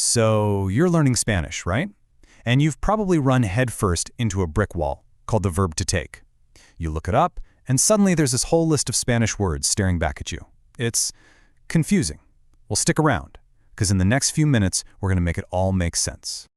So you're learning Spanish, right? And you've probably run headfirst into a brick wall called the verb to take. You look it up, and suddenly there's this whole list of Spanish words staring back at you. It's confusing. Well, stick around, because in the next few minutes, we're going to make it all make sense.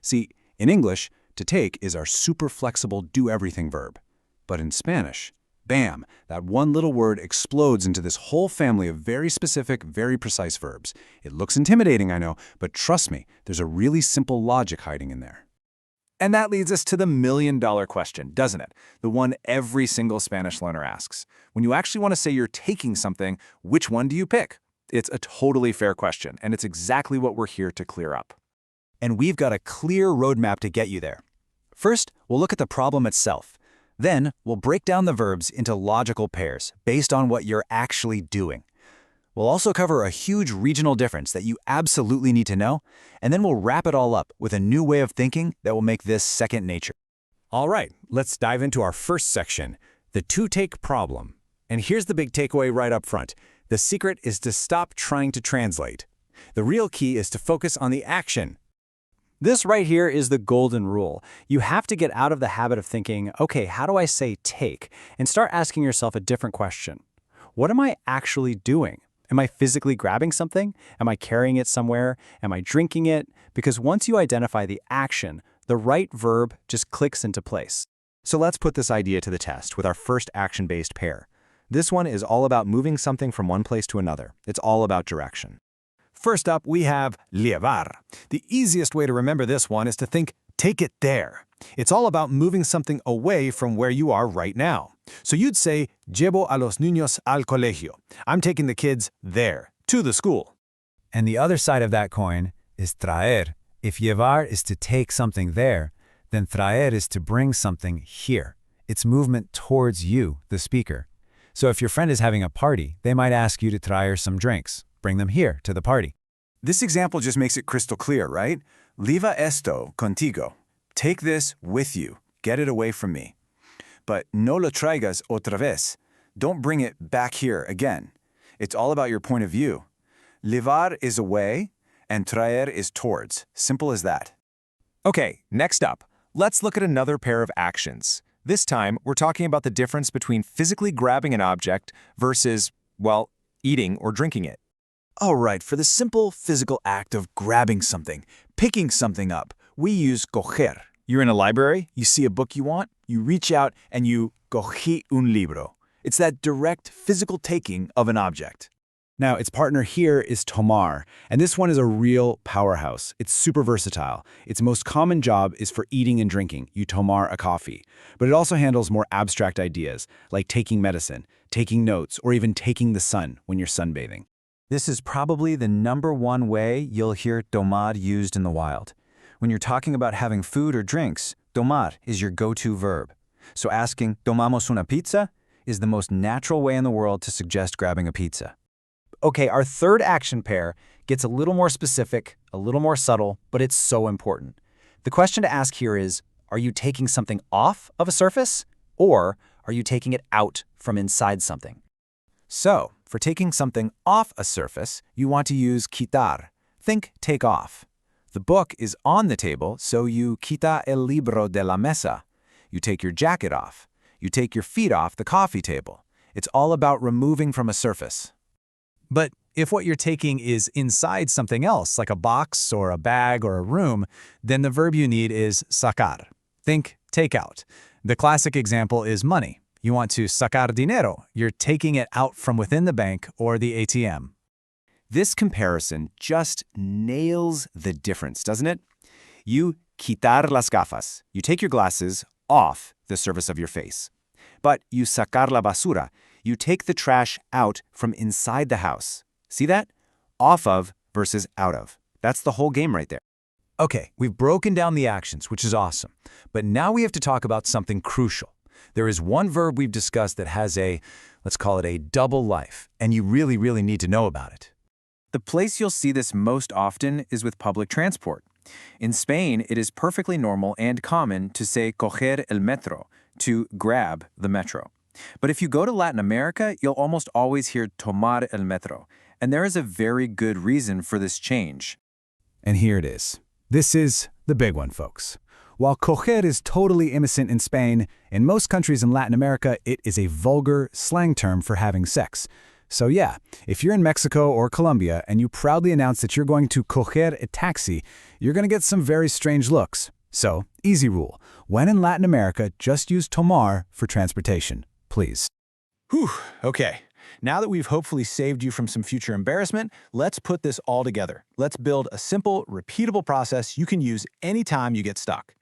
See, in English, to take is our super flexible do-everything verb. But in Spanish, bam, that one little word explodes into this whole family of very specific, very precise verbs. It looks intimidating, I know, but trust me, there's a really simple logic hiding in there. And that leads us to the million-dollar question, doesn't it? The one every single Spanish learner asks. When you actually want to say you're taking something, which one do you pick? It's a totally fair question, and it's exactly what we're here to clear up. And we've got a clear roadmap to get you there. First, we'll look at the problem itself. Then, we'll break down the verbs into logical pairs based on what you're actually doing. We'll also cover a huge regional difference that you absolutely need to know, and then we'll wrap it all up with a new way of thinking that will make this second nature. All right, let's dive into our first section, the to-take problem. And here's the big takeaway right up front. The secret is to stop trying to translate. The real key is to focus on the action. This right here is the golden rule. You have to get out of the habit of thinking, okay, how do I say take? And start asking yourself a different question. What am I actually doing? Am I physically grabbing something? Am I carrying it somewhere? Am I drinking it? Because once you identify the action, the right verb just clicks into place. So let's put this idea to the test with our first action-based pair. This one is all about moving something from one place to another. It's all about direction. First up, we have llevar. The easiest way to remember this one is to think, take it there. It's all about moving something away from where you are right now. So you'd say, llevo a los niños al colegio. I'm taking the kids there, to the school. And the other side of that coin is traer. If llevar is to take something there, then traer is to bring something here. It's movement towards you, the speaker. So if your friend is having a party, they might ask you to traer some drinks. Bring them here to the party. This example just makes it crystal clear, right? Lleva esto contigo. Take this with you. Get it away from me. But no lo traigas otra vez. Don't bring it back here again. It's all about your point of view. Llevar is away, and traer is towards. Simple as that. Okay, next up, let's look at another pair of actions. This time, we're talking about the difference between physically grabbing an object versus, well, eating or drinking it. All right, for the simple physical act of grabbing something, picking something up, we use coger. You're in a library, you see a book you want, you reach out and you cogí un libro. It's that direct physical taking of an object. Now, its partner here is tomar, and this one is a real powerhouse. It's super versatile. Its most common job is for eating and drinking. You tomar a coffee. But it also handles more abstract ideas, like taking medicine, taking notes, or even taking the sun when you're sunbathing. This is probably the #1 way you'll hear tomar used in the wild. When you're talking about having food or drinks, tomar is your go-to verb. So asking, ¿tomamos una pizza? Is the most natural way in the world to suggest grabbing a pizza. Okay, our third action pair gets a little more specific, a little more subtle, but it's so important. The question to ask here is, are you taking something off of a surface, or are you taking it out from inside something? So, for taking something off a surface, you want to use quitar. Think take off. The book is on the table, so you quita el libro de la mesa. You take your jacket off. You take your feet off the coffee table. It's all about removing from a surface. But if what you're taking is inside something else, like a box or a bag or a room, then the verb you need is sacar. Think take out. The classic example is money. You want to sacar dinero. You're taking it out from within the bank or the ATM. This comparison just nails the difference, doesn't it? You quitar las gafas. You take your glasses off the surface of your face. But you sacar la basura. You take the trash out from inside the house. See that? Off of versus out of. That's the whole game right there. Okay, we've broken down the actions, which is awesome. But now we have to talk about something crucial. There is one verb we've discussed that has let's call it a double life, and you really need to know about it. The place you'll see this most often is with public transport. In Spain, it is perfectly normal and common to say coger el metro, to grab the metro. But if you go to Latin America, you'll almost always hear tomar el metro, and there is a very good reason for this change. And here it is. This is the big one, folks. While coger is totally innocent in Spain, in most countries in Latin America, it is a vulgar slang term for having sex. So yeah, if you're in Mexico or Colombia and you proudly announce that you're going to coger a taxi, you're going to get some very strange looks. So, easy rule. When in Latin America, just use tomar for transportation, please. Whew, okay. Now that we've hopefully saved you from some future embarrassment, let's put this all together. Let's build a simple, repeatable process you can use anytime you get stuck.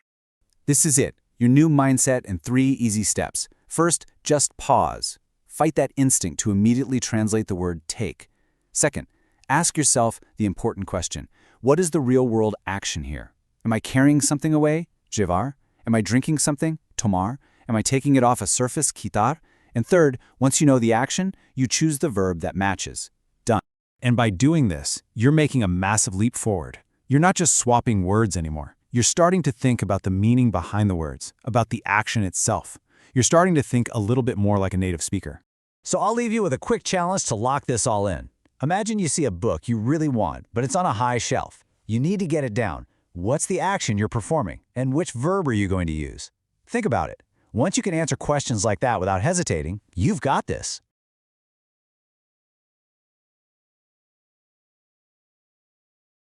This is it, your new mindset in 3 easy steps. First, just pause. Fight that instinct to immediately translate the word take. Second, ask yourself the important question. What is the real-world action here? Am I carrying something away? Llevar? Am I drinking something? Tomar? Am I taking it off a surface? Quitar? And third, once you know the action, you choose the verb that matches. Done. And by doing this, you're making a massive leap forward. You're not just swapping words anymore. You're starting to think about the meaning behind the words, about the action itself. You're starting to think a little bit more like a native speaker. So I'll leave you with a quick challenge to lock this all in. Imagine you see a book you really want, but it's on a high shelf. You need to get it down. What's the action you're performing, and which verb are you going to use? Think about it. Once you can answer questions like that without hesitating, you've got this.